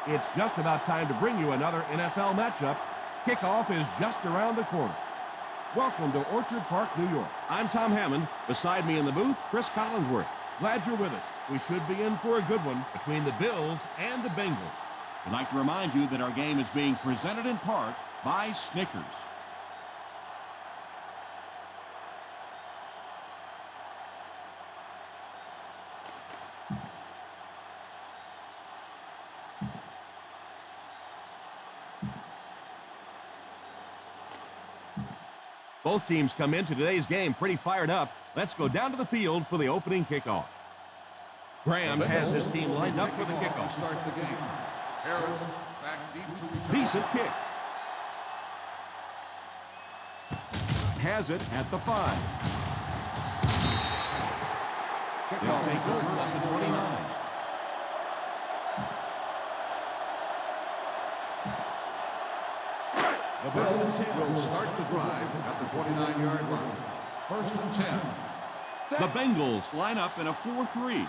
It's just about time to bring you another NFL matchup. Kickoff is just around the corner. Welcome to Orchard Park, New York. I'm Tom Hammond. Beside me in the booth, Chris Collinsworth. Glad you're with us. We should be in for a good one between the Bills and the Bengals. We'd like to remind you that our game is being presented in part by Snickers. Both teams come into today's game pretty fired up. Let's go down to the field for the opening kickoff. Graham has his team lined up for the kickoff. To start the game. Harris back deep to return. Decent kick. Has it at the 5. They'll take over at the 29. The Bills will start the drive at the 29-yard line. First and 10. The Bengals line up in a 4-3.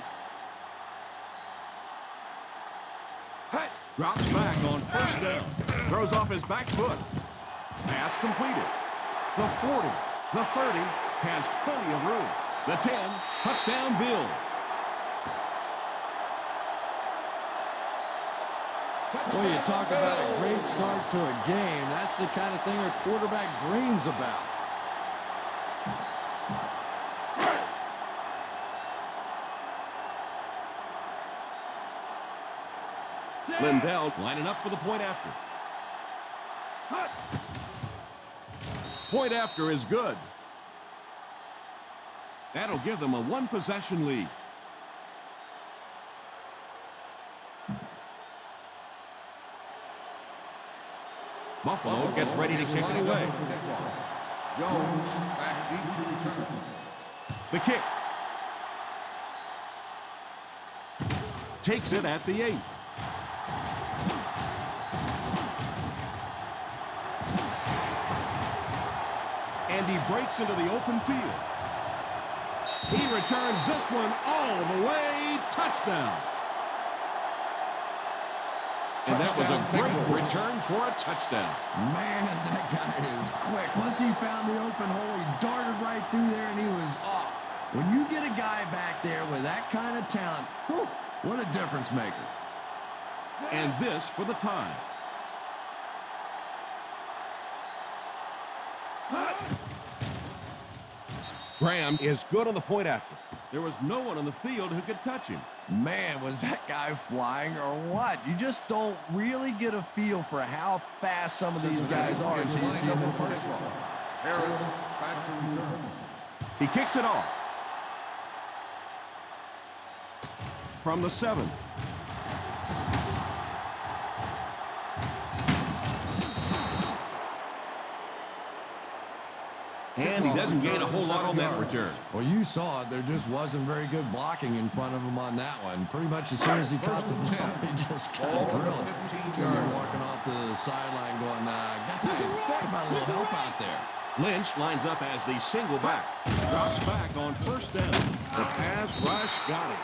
Drops back on first down. Throws off his back foot. Pass completed. The 40, the 30 has plenty of room. The 10, touchdown Bills. Well, you talk about a great start to a game. That's the kind of thing a quarterback dreams about. Lindell lining up for the point after. Point after is good. That'll give them a one-possession lead. Buffalo gets ready to kick it away. Jones back deep to return. The kick. Takes it at the 8. And he breaks into the open field. He returns this one all the way. Touchdown. And that was a great return for a touchdown. Man, that guy is quick. Once he found the open hole, he darted right through there, and he was off. When you get a guy back there with that kind of talent, whew, what a difference maker. And this for the tie. Graham is good on the point after. There was no one on the field who could touch him. Man, was that guy flying or what? You just don't really get a feel for how fast some of these guys are until you see them in person. Harris back to return. He kicks it off. From the 7. And he doesn't gain a whole lot on that return. Well, you saw it. There just wasn't very good blocking in front of him on that one. Pretty much as soon as he caught the ball, he just got drilled. You're walking off the sideline going, guys, think about a little help out there. Lynch lines up as the single back. Drops back on first down. The pass rush got him.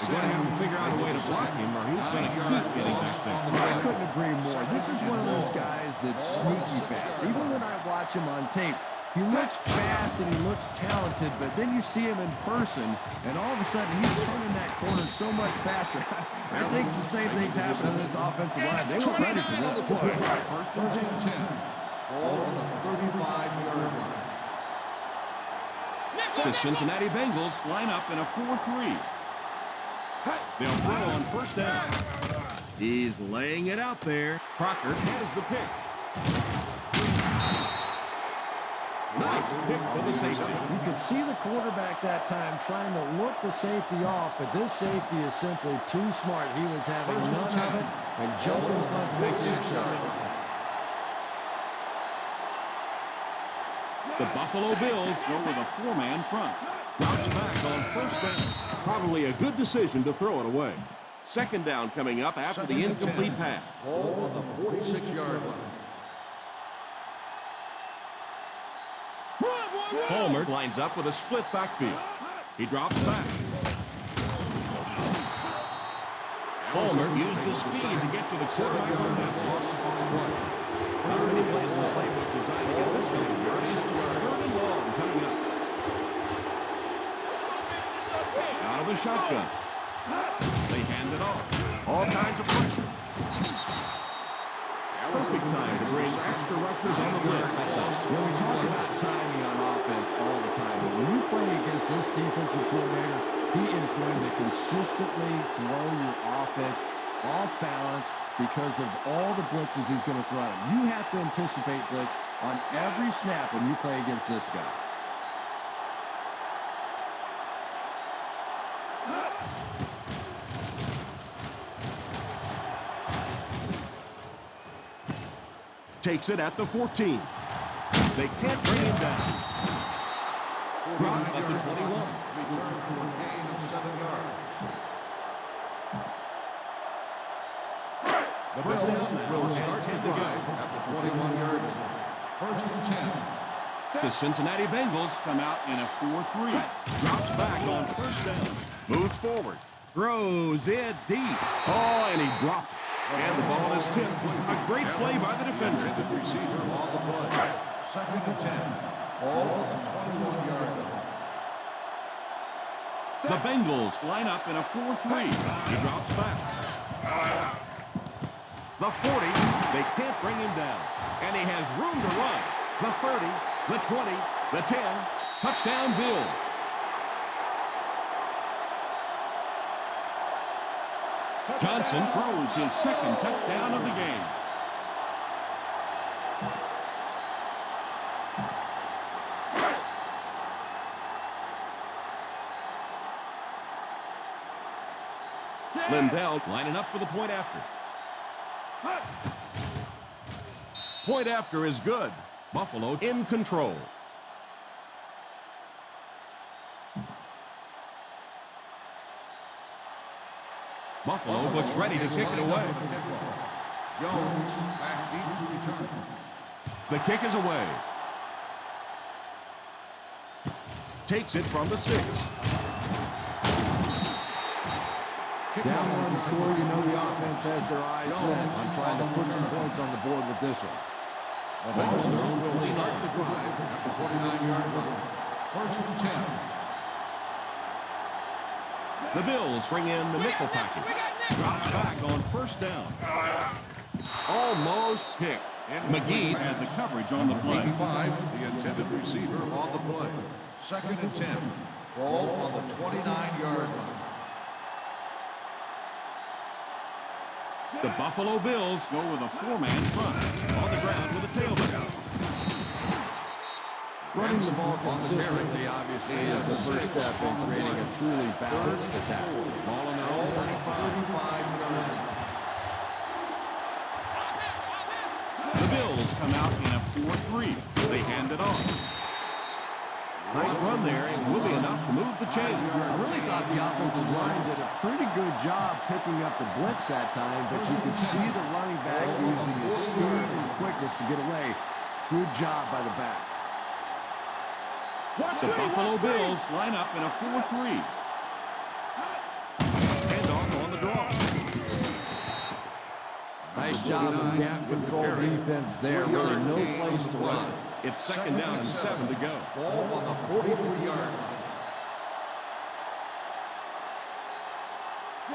They're going to have to figure out a way to block him or he's going to keep getting back there. I couldn't agree more. This is one of those guys that's sneaky fast. Even when I watch him on tape, he looks fast and he looks talented, but then you see him in person, and all of a sudden he's turning that corner so much faster. I think the same thing's happening to this offensive line. They weren't ready for this. First and 10. All on the 35-yard line. The Cincinnati Bengals line up in a 4-3. They'll throw on first down. He's laying it out there. Crocker has the pick. Nice pick for the safety. You could see the quarterback that time trying to look the safety off, but this safety is simply too smart. He was having none of it and jumped in front to make the interception. The Buffalo Bills go with a 4-man front. Drops back on first down. Probably a good decision to throw it away. Second down coming up after the incomplete pass. All on the 46-yard line. Palmer lines up with a split backfield. He drops back. Palmer used his speed to get to the quarterback on that loss on the play. Not many plays in the playbook designed to get this kind of yards. Third and long coming up. Out of the shotgun. They hand it off. All kinds of pressure. Perfect time to bring extra rushers on the blitz. That's us. You know, we talk about timing on offense all the time, but when you play against this defensive coordinator, he is going to consistently throw your offense off balance because of all the blitzes he's going to throw at him. You have to anticipate blitz on every snap when you play against this guy. Takes it at the 14. They can't bring him down. Drop at the 21. Return for a gain of 7 yards. The First Bills down will and start 10 the to go. drive at the 21-yard line. First and 10. The Cincinnati Bengals come out in a 4-3. Drops back on first down. Moves forward. Throws it deep. Oh, and he dropped it. And the ball is tipped. A great play by the defender. Intended receiver on the play. Second and 10. Ball on the 21-yard line. The Bengals line up in a 4-3. He drops back. The 40. They can't bring him down. And he has room to run. The 30. The 20. The 10. Touchdown Bills. Johnson throws his second touchdown of the game. Lindell lining up for the point after. Point after is good. Buffalo in control. Buffalo looks ready to kick it away. Jones back deep to return. The kick is away. Takes it from the 6. Down one score, you know the offense has their eyes set on trying to put some points on the board with this one. The Bengals will start the drive at the 29-yard line. First and 10. The Bills bring in the nickel package. Drops back on first down. Almost picked. McGee had the coverage on the play. 85, the intended receiver on the play. Second and 10. Ball on the 29-yard line. The Buffalo Bills go with a 4-man front. On the ground with a tailback. Running the ball consistently, obviously, is the first step in creating a truly balanced attack. Ball on their own 35-yard line. The Bills come out in a 4-3. They hand it off. Nice run there, and will be enough to move the chain. I really thought the offensive line did a pretty good job picking up the blitz that time, but you could see the running back using his speed and quickness to get away. Good job by the back. The Buffalo Bills line up in a 4-3. Hand off on the draw. Nice job of gap control defense there. Really no place to run. It's second down and 7 to go. Ball on the 43-yard line.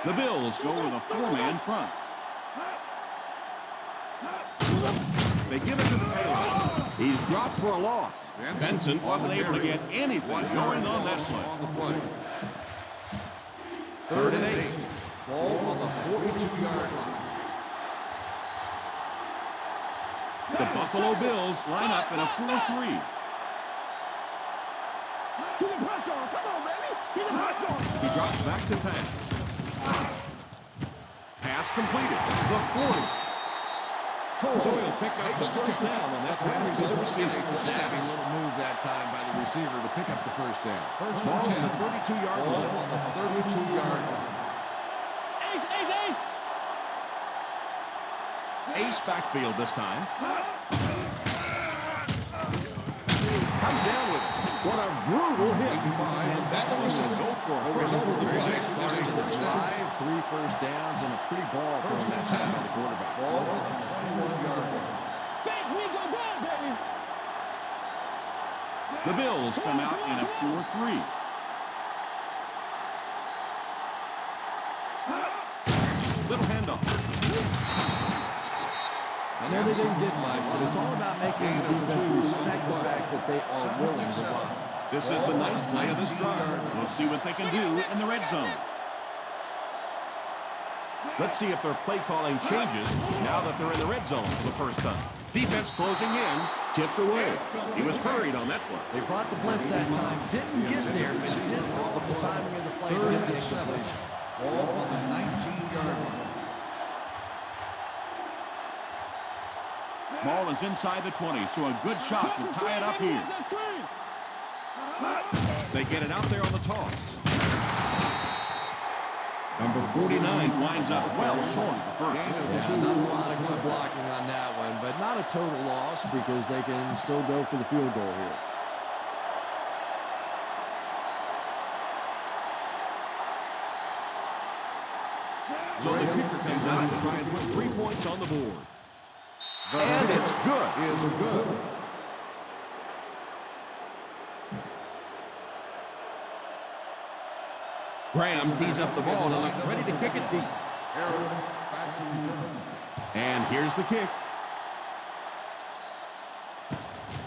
The Bills go with a 4-man front. They give it to the tailback. He's dropped for a loss. Benson wasn't able to get anything going on that play. On the play. Third and 8. Ball on the 42-yard line. The Buffalo Bills line up in a 4-3. Keep the pressure on. Come on, baby. Keep the pressure on. He drops back to pass. Pass completed. The 40. So he'll pick up the first down on that pass to the receiver. Savvy little move that time by the receiver to pick up the first down. First Ball and on 10. the 32-yard Ball line. on the 32-yard line. Ace backfield this time. Comes down with it. What a brutal hit. 85. And that one says 0 for a first over the Very play. nice start to the drive. 3 first downs and a pretty ball thrown that time by the quarterback. Ball on the 21-yard line. Big we go down, baby. The Bills come out in a 4-3. Little handoff. I know they didn't get much, but it's all about making the defense respect the fact that they are willing to run. This is the 9th play of this drive. We'll see what they can do in the red zone. Let's see if their play calling changes now that they're in the red zone for the first time. Defense closing in, tipped away. He was hurried on that play. They brought the blitz that time, didn't get there, but did hold up the timing of the play to get the incompletion. Ball on the 19-yard line. Ball is inside the 20, so a good shot to tie it up here. They get it out there on the toss. Number 49 winds up well short of the first. Yeah, not a lot of good blocking on that one, but not a total loss because they can still go for the field goal here. So the kicker comes out to try and put 3 points on the board. And it's good. Is good. Graham tees up the ball and looks ready to kick it deep. Harris back to return. And here's the kick.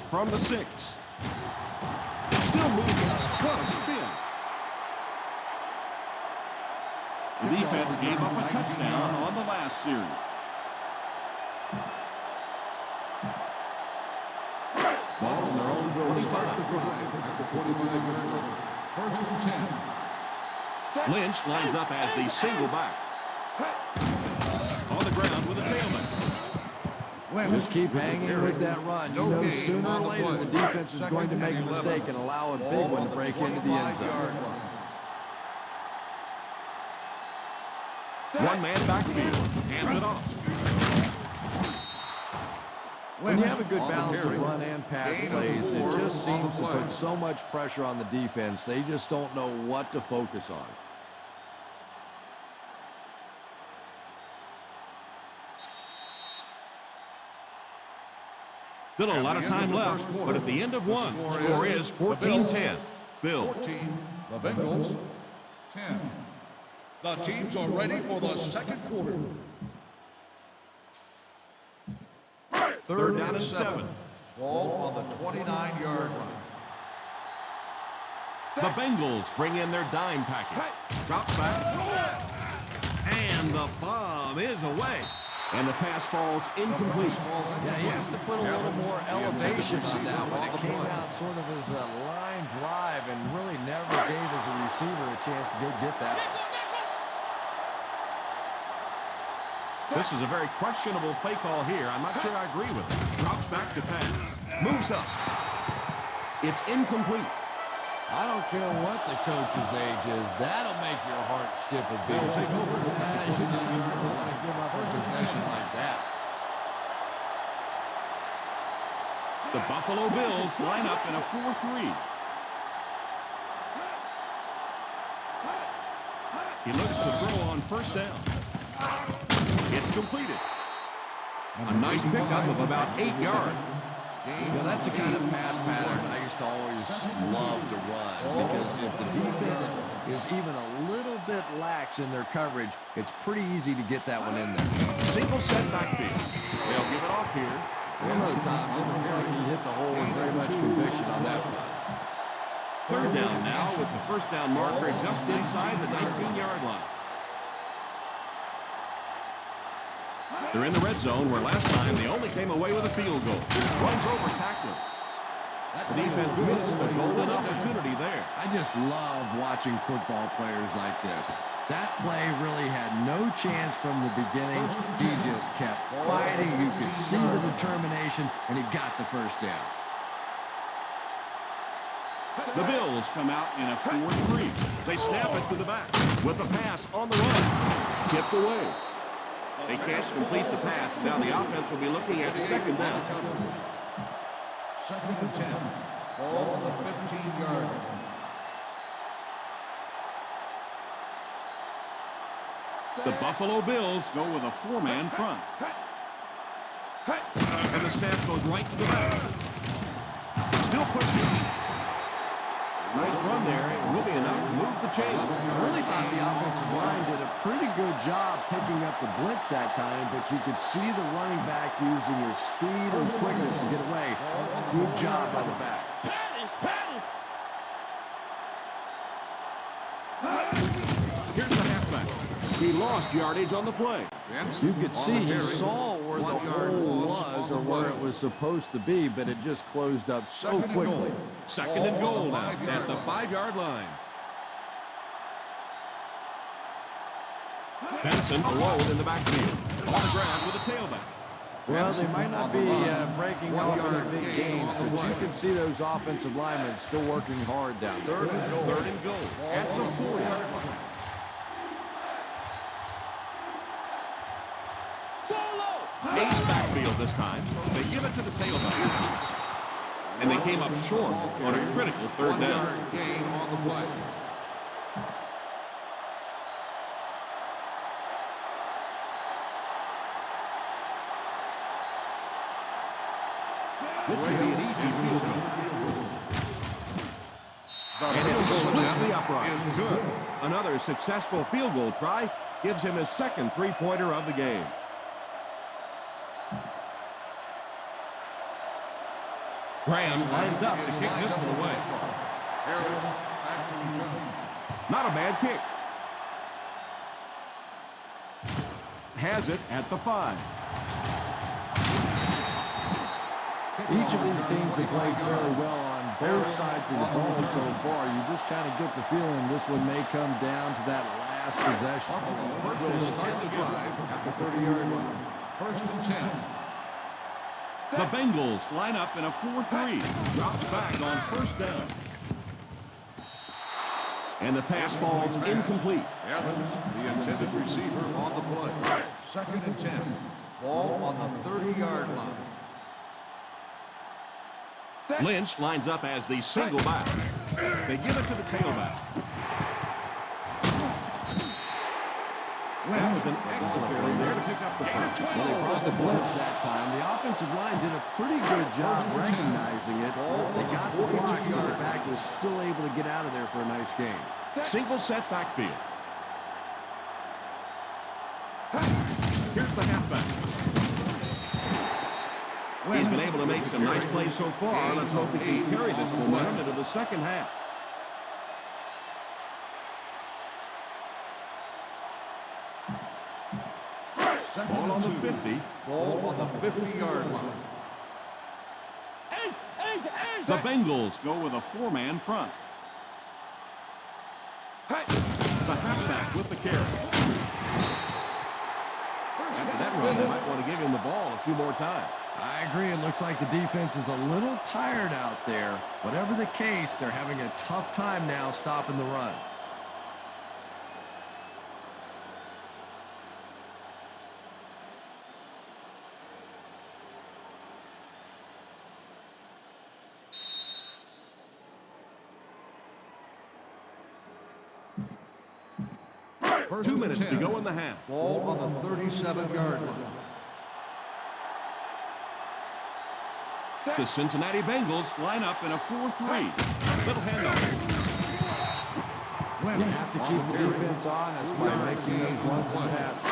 From the 6. Still moving. What a spin. The defense gave up a touchdown on the last series. Ball on their own 25. The drive at the 25-yard line. First and 10. Lynch lines up as the single back. On the ground with a tailman. Just keep hanging with that run. You know sooner or later the defense is going to make a mistake and allow a big one to break into the end zone. One man backfield. Hands it off. When you have a good balance of run and pass plays, it just seems to put so much pressure on the defense. They just don't know what to focus on. Still a lot of time left, but at the end of one, score is 14-10. Bill. 14, the Bengals, 10. The teams are ready for the second quarter. Third down and 7. Ball on the 29-yard line. The Bengals bring in their dime package. Drops back. And the bomb is away. And the pass falls incomplete. Yeah, he has to put a little more elevation on that one. It came out sort of as a line drive and really never gave his receiver a chance to go get that one. This is a very questionable play call here. I'm not sure I agree with it. Drops back to pass. Moves up. It's incomplete. I don't care what the coach's age is. That'll make your heart skip a beat. They'll take over. Yeah, you don't want to give up a possession like that. The Buffalo Bills line up in a 4-3. He looks to throw on first down. It's completed. A nice pickup of about 8 yards. Yeah, that's the kind of pass pattern I used to always love to run because if the defense is even a little bit lax in their coverage, it's pretty easy to get that one in there. Single set backfield. They'll give it off here. I don't know, Tom. Didn't look like he hit the hole with very much conviction on that one. Third down now with the first down marker just inside the 19-yard line. They're in the red zone where last time they only came away with a field goal. Runs over tackler. The defense missed a golden opportunity there. I just love watching football players like this. That play really had no chance from the beginning. He just kept fighting. You could see the determination, and he got the first down. The Bills come out in a 4-3. They snap it to the back with a pass on the run. Tipped away. They can't complete the pass. Now the offense will be looking at second down. Second and 10. Ball on the 15-yard line. The Buffalo Bills go with a four-man front. And the snap goes right to the back. Still pushing. Nice run there. It will be enough to move the chain. I really thought the offensive line did a pretty good job picking up the blitz that time, but you could see the running back using his speed and his quickness to get away. Good job by the back. Here's the halfback. He lost yardage on the play. You could see he saw where the hole was or where it was supposed to be, but it just closed up so quickly. Second and goal now at the 5-yard line. Benson alone in the backfield. On the ground with a tailback. Well, they might not be breaking off any big gains, but you can see those offensive linemen still working hard down there. Third and goal at the 4-yard line. Ace backfield this time. They give it to the tailback. And they came up short on a critical third down. Gain on the play. This should be an easy field goal. And it splits the uprights. Is good. Another successful field goal try gives him his second three-pointer of the game. Graham lines up to kick this one away. Harris back to return. Not a bad kick. Has it at the 5. Each of these teams have played fairly well on both sides of the ball so far. You just kind of get the feeling this one may come down to that last possession. First and 10 to drive at the 30-yard line. First and 10. The Bengals line up in a 4-3. Drops back on first down. And the pass falls incomplete. Evans, the intended receiver, on the play. Second and 10. Ball on the 30-yard line. Lynch lines up as the single back. They give it to the tailback. That was an excellent run there to pick up the first. Well, they brought the blitz that time. The offensive line did a pretty good job recognizing it. They got the blocks, but the back was still able to get out of there for a nice game. Single set backfield. Here's the halfback. He's been able to make some nice plays so far. Let's hope he can carry this momentum into the second half. Ball on the 50. Ball on the 50-yard line. The Bengals go with a four-man front. The halfback with the carry. After that run, they might want to give him the ball a few more times. I agree. It looks like the defense is a little tired out there. Whatever the case, they're having a tough time now stopping the run. First 2 minutes 10. to go in the half. Ball on the 37-yard line. The Cincinnati Bengals line up in a 4-3. Little handoff. You have to keep the defense honest by mixing those runs and passes.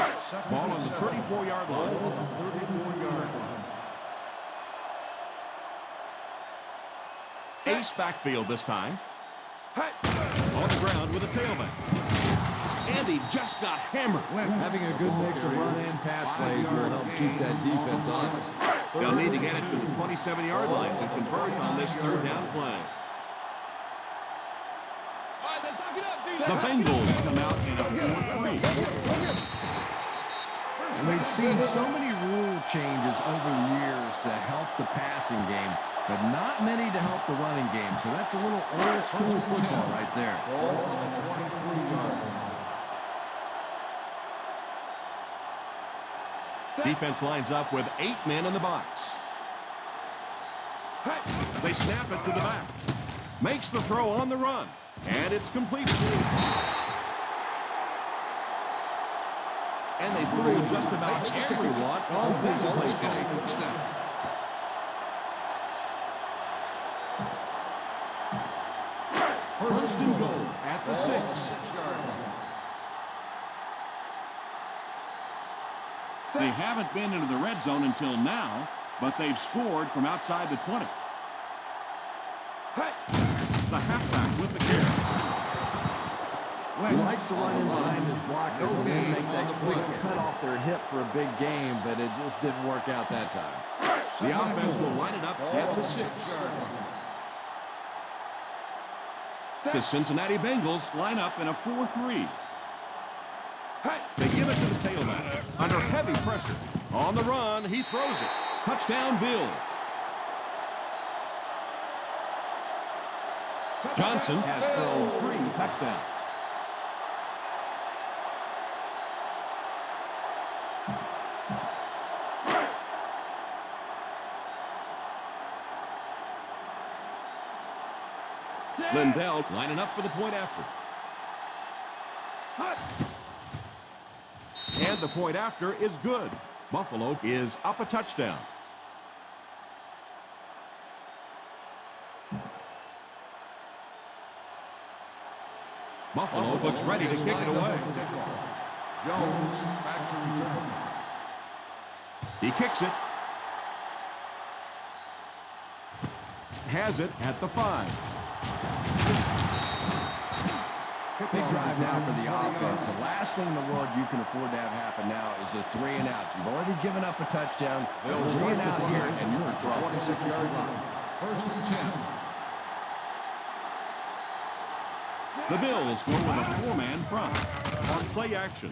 Ball on the 34-yard line. Ball on the 34-yard line. Ace backfield this time. On the ground with a tailback. And he just got hammered. Having a good mix of run and pass plays will help keep that defense honest. They'll need to get it to the 27-yard line to convert on this third down play. The Bengals come out in a 4-3. And we've seen so many rule changes over the years to help the passing game, but not many to help the running game. So that's a little old school football right there. Ball on the 23-yard line. Defense lines up with 8 men in the box. They snap it to the back. Makes the throw on the run. And it's complete. And they fooled just about everyone on this play Bengals get a call. first down. First and goal at the Ball 6. on the 6-yard line. They haven't been into the red zone until now, but they've scored from outside the 20. The halfback with the carry. He likes to run in behind his blockers and then make that quick cut off their hip for a big game, but it just didn't work out that time. The offense will line it up at the 6. 6-yard line. The Cincinnati Bengals line up in a 4-3. They give it to the tailback. Under heavy pressure. On the run, he throws it. Touchdown, Bills. Johnson has thrown 3 touchdowns. Lindell lining up for the point after. And the point after is good. Buffalo is up a touchdown. Buffalo looks ready to kick it away. Jones back to return. He kicks it. Has it at the 5. Big drive now for the offense. The last thing in the world you can afford to have happen now is a 3 and out. You've already given up a touchdown. 3 and out here, and you're in trouble. 26-yard line. First and 10. The Bills go with a 4-man front on play action.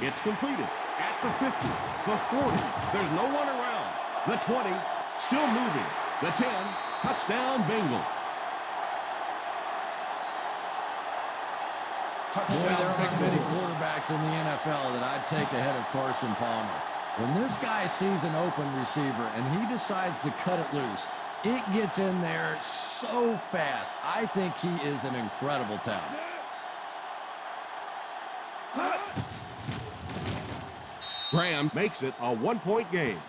It's completed at the 50, the 40. There's no one around. The 20, still moving. The 10, touchdown Bengals. Boy, there aren't many quarterbacks in the NFL that I'd take ahead of Carson Palmer. When this guy sees an open receiver and he decides to cut it loose, it gets in there so fast. I think he is an incredible talent. Graham makes it a 1-point game.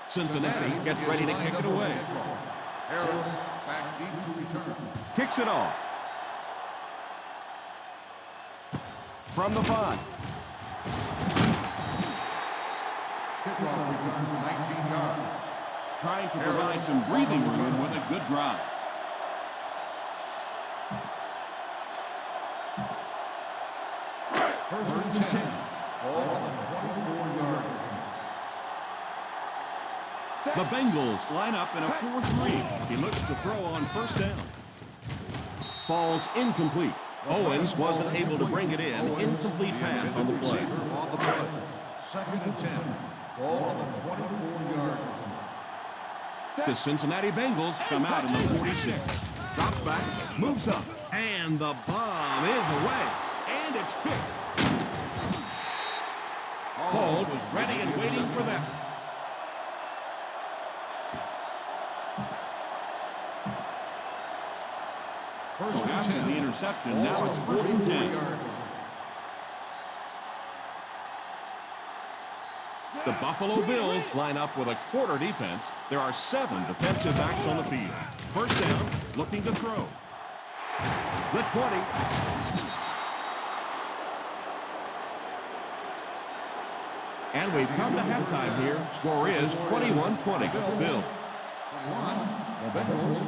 Cincinnati gets ready to kick it away. Harris back deep to return. Kicks it off. From the 5. Kickoff return 19 yards. Trying to provide some breathing room with a good drive. First and 10. Ball on the 24-yard line. The Bengals line up in a 4-3. He looks to throw on first down. Falls incomplete. Owens wasn't able to bring it in. Incomplete pass on the play. Receiver on the play. Second and 10. Ball on the 24-yard line. The Cincinnati Bengals come out in the 46. Drops back, moves up, and the bomb is away. And it's picked. Hall was ready and waiting for that. First So and after 10. the interception, Ball now on it's the first and 10. 44-yard line. The Buffalo Bills line up with a quarter defense. There are 7 defensive backs on the field. First down, looking to throw. The 20. And we've come to halftime here. Score is 21-20. Bills. 21. The Bengals.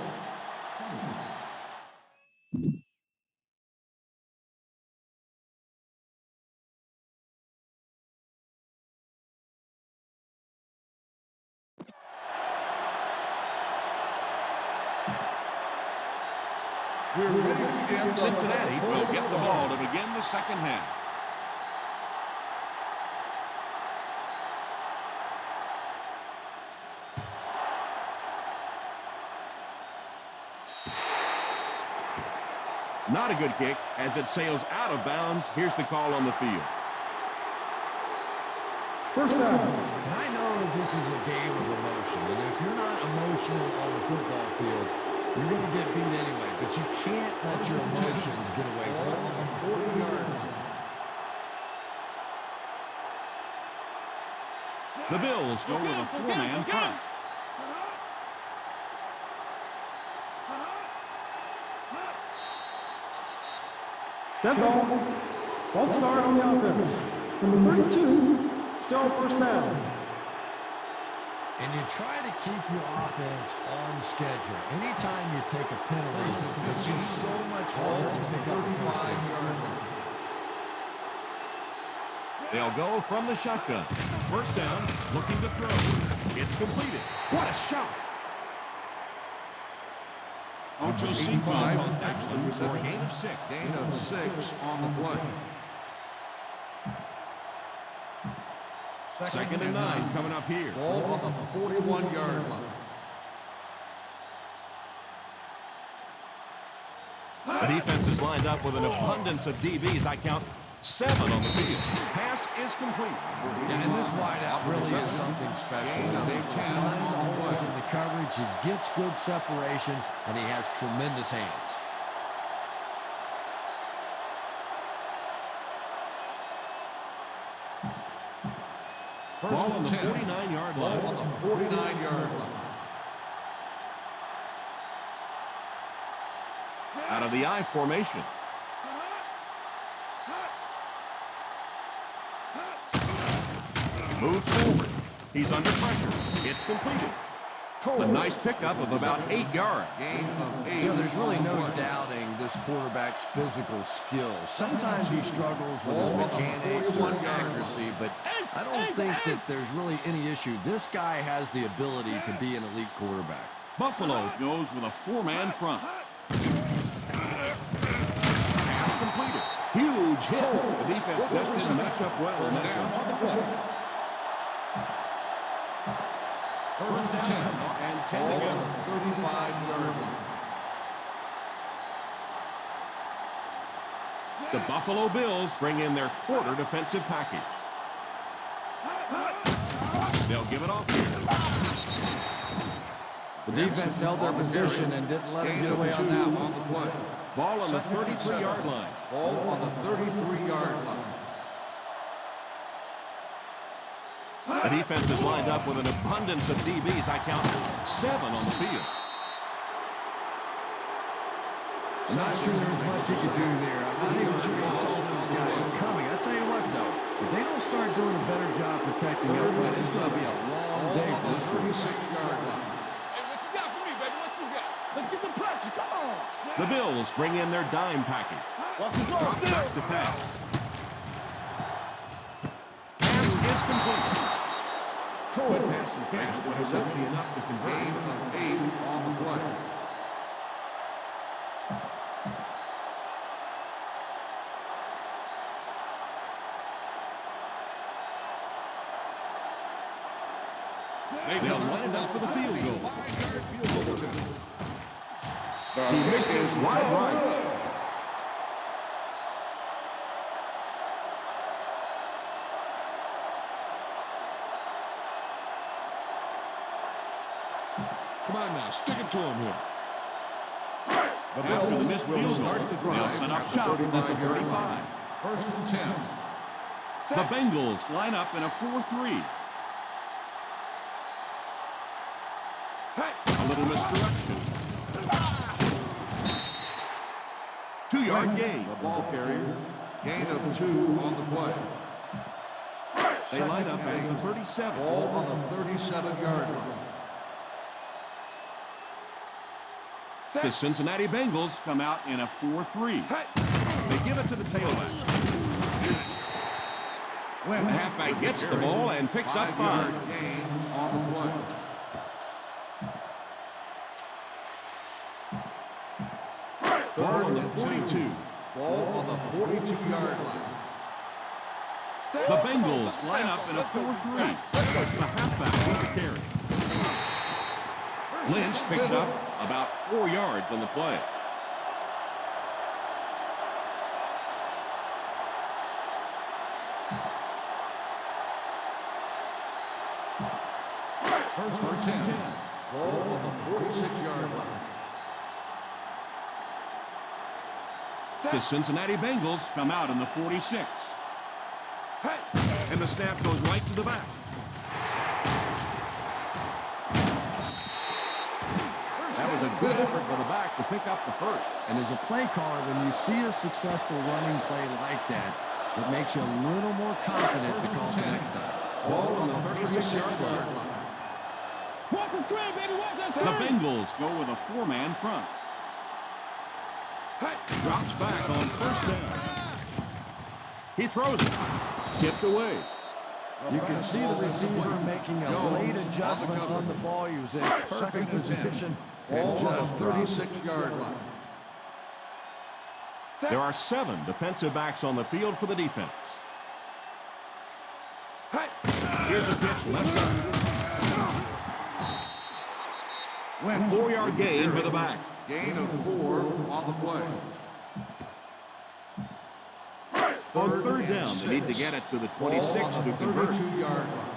We're ready to begin. Cincinnati will get the ball to begin the second half. Not a good kick as it sails out of bounds. Here's the call on the field. First down. And I know this is a game of emotion, and if you're not emotional on the football field, You're going to get beat anyway, but you can't let your emotions get away from you. On the 40-yard line. The Bills go with a four-man front. Dead ball. False start on the offense. Number 32, still first down. And you try to keep your offense on schedule. Anytime you take a penalty, it's just so much harder to pick up a first down. They'll go from the shotgun. First down, looking to throw. It's completed. What a shot! Ocho Cinco on Daxton for a gain of 6. Gain of 6 on the play. Second and 9 coming up here. Ball on the 41-yard line. The defense is lined up with an abundance of DBs. I count 7 on the field. Pass is complete. Yeah, and this wideout really is something special. He's able to find the holes in the coverage. He gets good separation, and he has tremendous hands. Ball on the 49-yard line. Ball on the 49-yard line. Out of the I formation. Moves forward. He's under pressure. It's completed. A nice pickup of about 8 yards. Gain of 8. You know, there's really no doubting this quarterback's physical skills. Sometimes he struggles with his mechanics or accuracy, but I don't think that there's really any issue. This guy has the ability to be an elite quarterback. Buffalo goes with a four-man front. Pass completed. Huge hit. The defense just didn't match up well. First down on the play. First down and 10 to Ball go. on the 35-yard line. The Buffalo Bills bring in their quarter defensive package. They'll give it off here. The defense held their position and didn't let him get away on that one. On the play. Ball on the 33-yard line. Ball on the 33-yard line. The defense is lined up with an abundance of DBs. I count 7 on the field. I'm not sure there was much he could do there. I'm not even sure he saw those guys coming. I tell you what, though, if they don't start doing a better job protecting up front, it's going to be a long day for this group. 36-yard line. Hey, what you got for me, baby? What you got? Let's get the pressure. Come on. The Bills bring in their dime package. Drop back to pass. Pass is complete. Good pass and catch, but essentially enough to convert. Gain of 8 on the play. They'll line up for the field goal. He missed it wide right. Come on now, stick it to him here. But after the missed field goal, they'll set up shop at the 35. First and 10. The Bengals line up in a 4-3. A little misdirection. 2-yard gain. The ball carrier. Gain of 2 on the play. They line up at the 37. Ball on the 37-yard line. The Cincinnati Bengals come out in a 4-3. They give it to the tailback. The halfback gets the ball and picks up 5. 5-yard gain on the play. Ball on the 42. Ball on the 42-yard line. The Bengals line up in a 4-3. The halfback with the carry. Lynch picks up about 4 yards on the play. First and 10. Ball on the 46-yard line. The Cincinnati Bengals come out in the 46. And the snap goes right to the back. That was a good effort by the back to pick up the first. And as a play caller, when you see a successful running play like that, it makes you a little more confident to call the next time. Ball on the 36-yard line. Watch the screen, baby. Watch that The Bengals go with a four-man front. Drops back on first down. He throws it. Tipped away. You can see the receiver making a late adjustment on the ball. He was in perfect position and just 36-yard line. There are 7 defensive backs on the field for the defense. Here's a pitch left side. 4-yard gain for the back. Gain of 4 on the play. On third down, they need to get it to the 26 to convert. 32-yard line.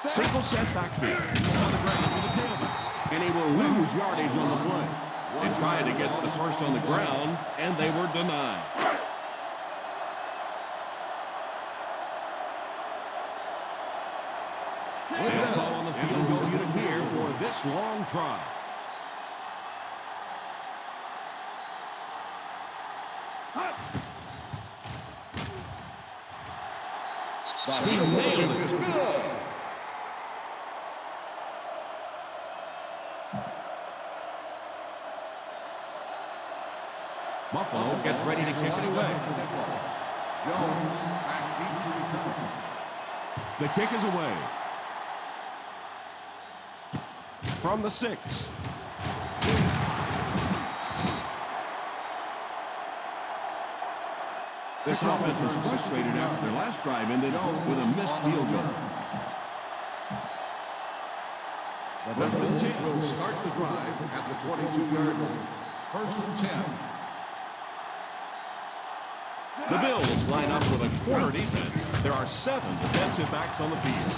Single set backfield. On the ground with the tailback. And he will lose yardage on the play. They tried to get the first on the ground, and they were denied. And call on the field goal unit here for this long try. He nailed it. Buffalo gets ready to kick it away. Jones back deep to return. The kick is away. From the 6. This offense was frustrated after their last drive ended with a missed field goal. First and 10 will start the drive at the 22-yard line. First and 10. The Bills line up with a quarter defense. There are 7 defensive backs on the field.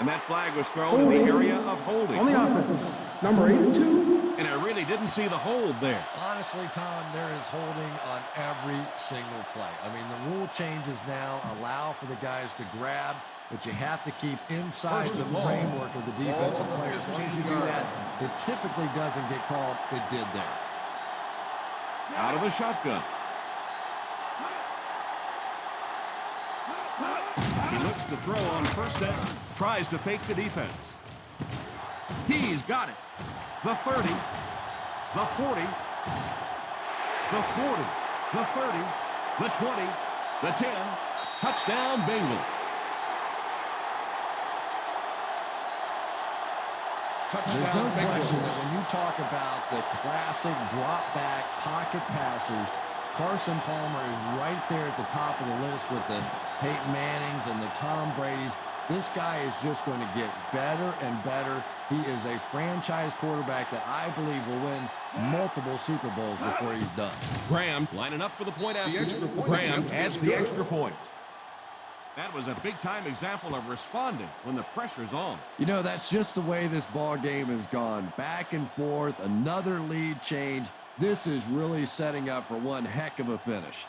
And that flag was thrown in the area of holding. On the offense, number 82. And I really didn't see the hold there. Honestly, Tom, there is holding on every single play. I mean, the rule changes now allow for the guys to grab, but you have to keep inside the framework of the defensive player. As long as you do that, it typically doesn't get called. It did there. Out of the shotgun. He looks to throw on first down. Tries to fake the defense. He's got it. The 30. The 40. The 40. The 30. The 20. The 10. Touchdown, Bengals. There's no question that when you talk about the classic drop-back pocket passers, Carson Palmer is right there at the top of the list with the Peyton Mannings and the Tom Bradys. This guy is just going to get better and better. He is a franchise quarterback that I believe will win multiple Super Bowls before he's done. Graham lining up for the point after. Graham adds the extra point. That was a big-time example of responding when the pressure's on. You know, that's just the way this ball game has gone. Back and forth, another lead change. This is really setting up for one heck of a finish.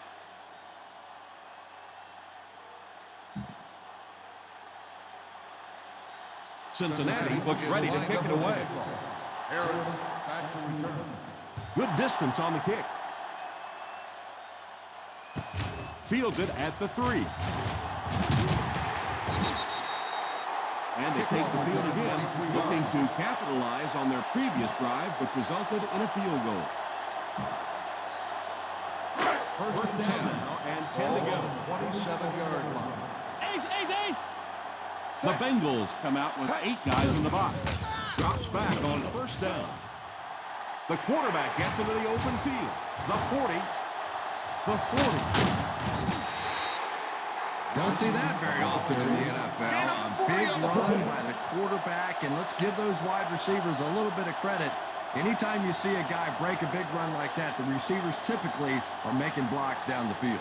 Cincinnati looks ready to kick it away. Harris back to return. Good distance on the kick. Fields it at the 3. And they take the field again, looking to capitalize on their previous drive, which resulted in a field goal. First down now, and 10 to go. 27-yard line. Ace. The Bengals come out with 8 guys in the box. Drops back on first down. The quarterback gets into the open field. The 40. The 40. Don't see that very often in the NFL. A big run by the quarterback, and let's give those wide receivers a little bit of credit. Anytime you see a guy break a big run like that, the receivers typically are making blocks down the field.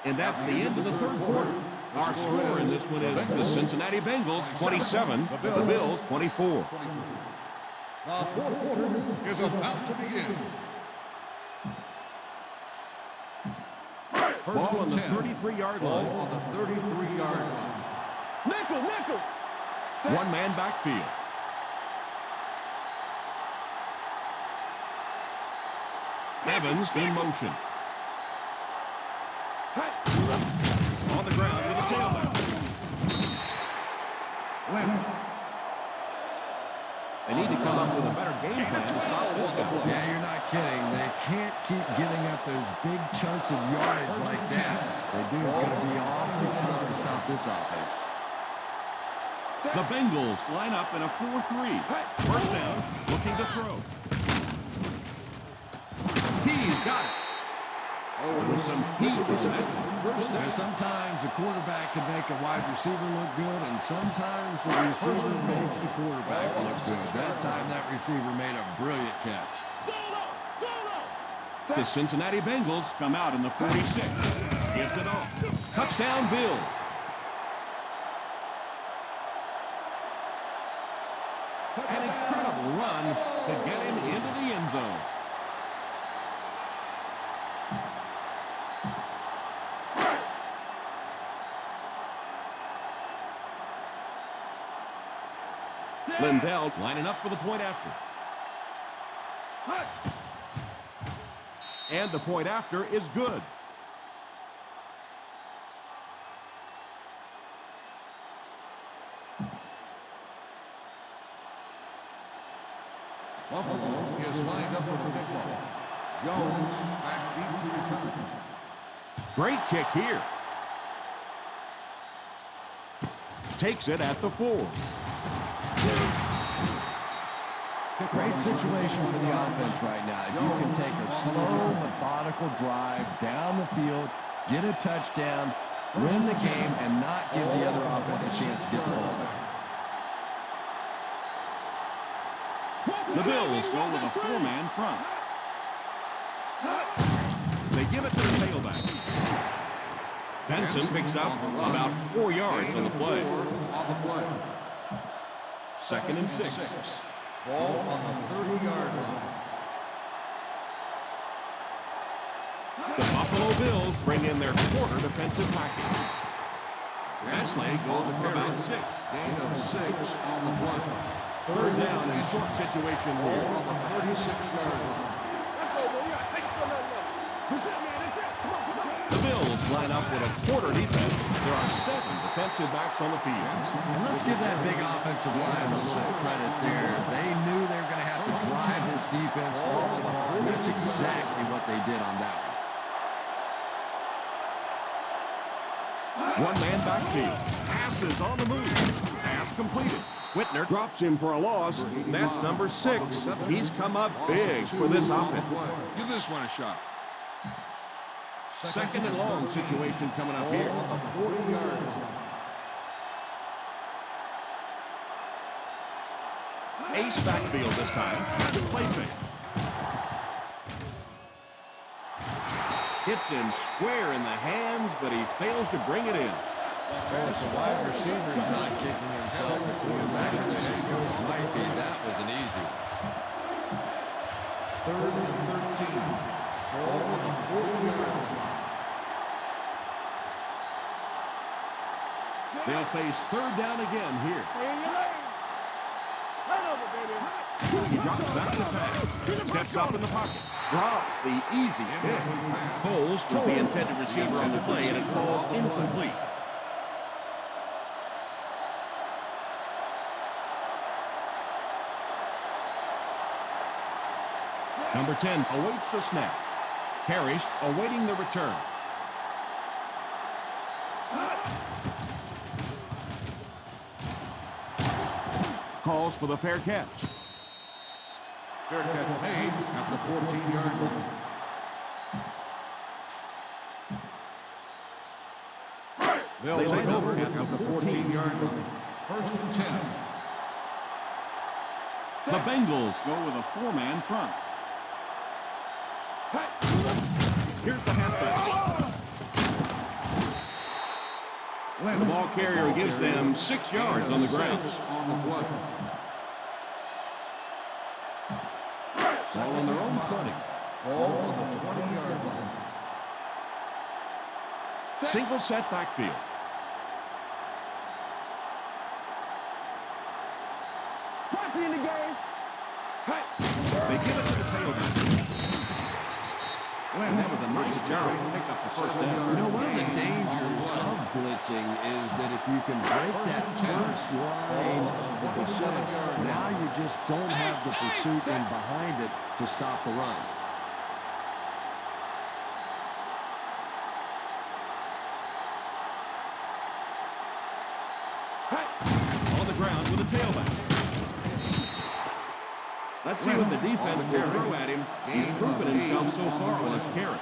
And that's the end of the third quarter. Our score in this one is the Cincinnati Bengals 27, the Bills 24. The fourth quarter is about to begin. Ball on the 33-yard line. Ball on the 33-yard line. Nickel. One man backfield. Evans in motion. On the ground with a tailback. Lynch. They need to come up with a better game plan to stop this guy. Yeah, you're not kidding. They can't keep giving up those big chunks of yardage like that. They do. It's going to be awfully tough to stop this offense. The Bengals line up in a 4-3. First down, looking to throw. He's got it. Oh, with some heat is that. Sometimes the quarterback can make a wide receiver look good, and sometimes the receiver makes the quarterback look good. That time, that receiver made a brilliant catch. The Cincinnati Bengals come out in the 46. Gives it off. Touchdown, Bill. An incredible run to get him into the end zone. Lindell lining up for the point after. And the point after is good. Buffalo is lined up for the kickoff. Jones back deep to return. Great kick here. Takes it at the 4. Great situation for the offense right now. If you can take a slow, methodical drive down the field, get a touchdown, win the game, and not give the other offense a chance to get the ball back. The Bills go with a 4-man front. They give it to the tailback. Benson picks up about 4 yards on the play. Second and 6. Ball on the 30-yard line. The Buffalo Bills bring in their quarter defensive package. Ashley goes for about 6. Gain of 6 on the play. Third down in a short situation Ball here. on the 36-yard line. Let's go, bro. We got to take some of that love. That's it, man. That's it. Come on, come on. The Bills line up with a quarter defense. There are 7 defensive backs on the field. And let's give that big offensive line a little credit there. They knew they were going to have to drive this defense off the ball, and that's exactly what they did on that one. One man backfield. Passes on the move. Pass completed. Whitner drops him for a loss. That's number 6. He's come up big for this offense. Give this one a shot. Second and long situation coming up here. On the 40-yard line. Ace backfield this time. Play fake. Hits him square in the hands, but he fails to bring it in. Well, it's a wide receiver is not kicking himself. The quarterback in there might be. That was an easy one. Third and 13. Ball on the 40-yard line. They'll face third down again here. Stay in your lane. Turnover, baby. He drops back to pass. Steps up in the pocket. Drops the easy pick. Coles was the intended receiver on the play, and it falls incomplete. Number 10 awaits the snap. Parrish awaiting the return. Calls for the fair catch. Fair catch made at the 14-yard line. They'll take over at the 14-yard line. First and 10. The Bengals go with a 4-man front. Here's the halfback. The ball carrier gives them 6 yards on the ground. On the play. Ball on their own 20. Ball on the 20-yard line. Single set backfield. Posse in the game. They give it to the tailback. And that was a nice job to pick up the first down. You know, one of the dangers of blitzing is that if you can break that first line of the defense, now you just don't have the pursuit in behind it to stop the run. On the ground with a tailback. Let's see what the defense will throw at him. He's proven himself so far on his carry.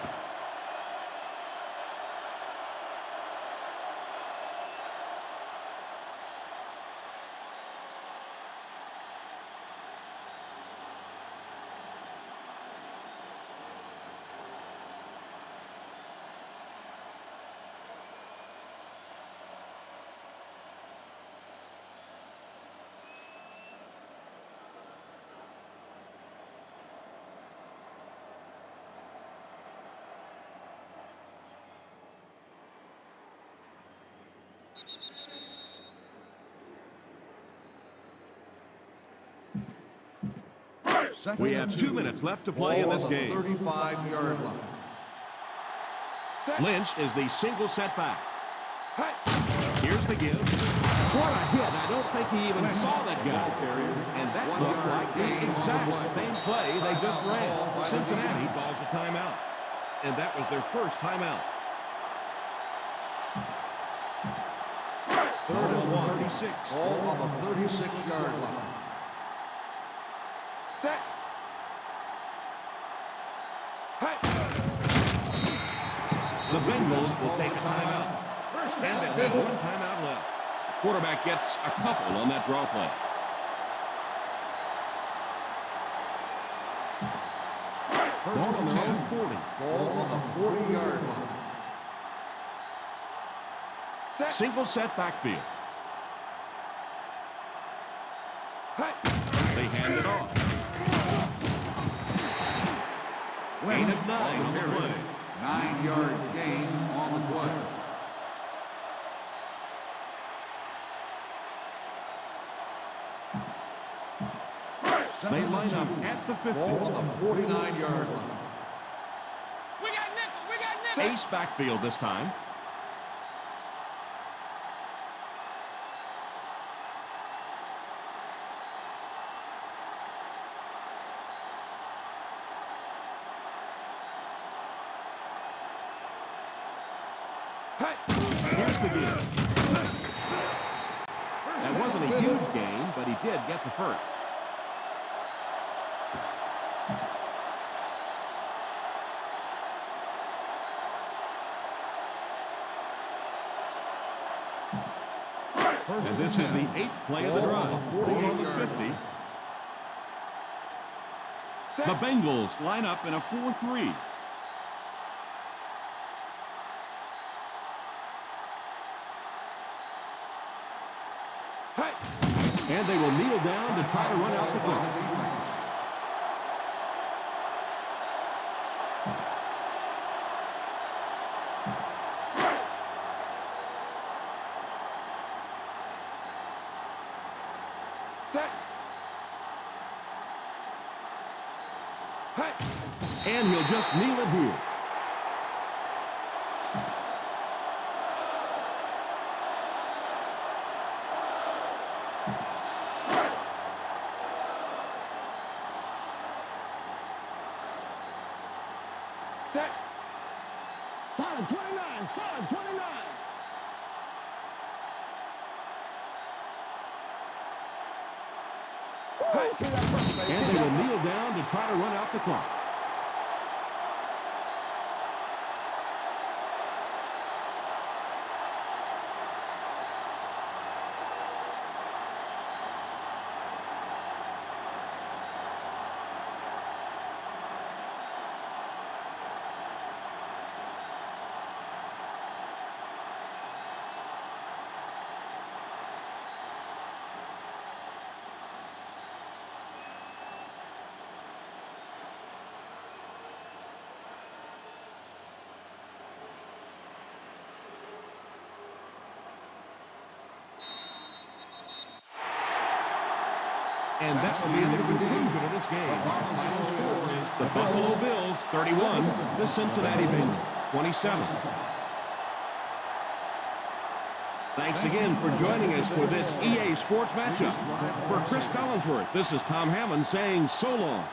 We have 2 minutes left to play in this game. 35-yard line. Lynch is the single setback. Here's the give. What a hit. And I don't think he even saw that guy. And that looked like the exact same play they just ran. Cincinnati calls a timeout. And that was their first timeout. 3rd and 1. 36. Ball on the 36-yard line. Set. The Bengals will take a timeout. First and they'll have 1 timeout left. The quarterback gets a couple on that draw play. First on and their 10. own 40. Ball on the 40-yard line. Single set backfield. They hand it off. Gain of 9 on the play. 9-yard gain on the play. They line up at the 50. Ball on the 49-yard line. We got nickel. Ace backfield this time. Here's the give. That wasn't a huge gain, but he did get the first. And this is the 8th play of the drive. 4 on the 50. The Bengals line up in a 4-3. And they will kneel down to try to run out the clock. Set. And he'll just kneel it here. Set. Solid 29, solid 29. And they will kneel down to try to run out the clock. And that will be the conclusion of this game. Final score is The Buffalo Bills 31, the Cincinnati Bengals 27. Thanks again for joining us for this EA Sports matchup. For Chris Collinsworth, this is Tom Hammond saying so long.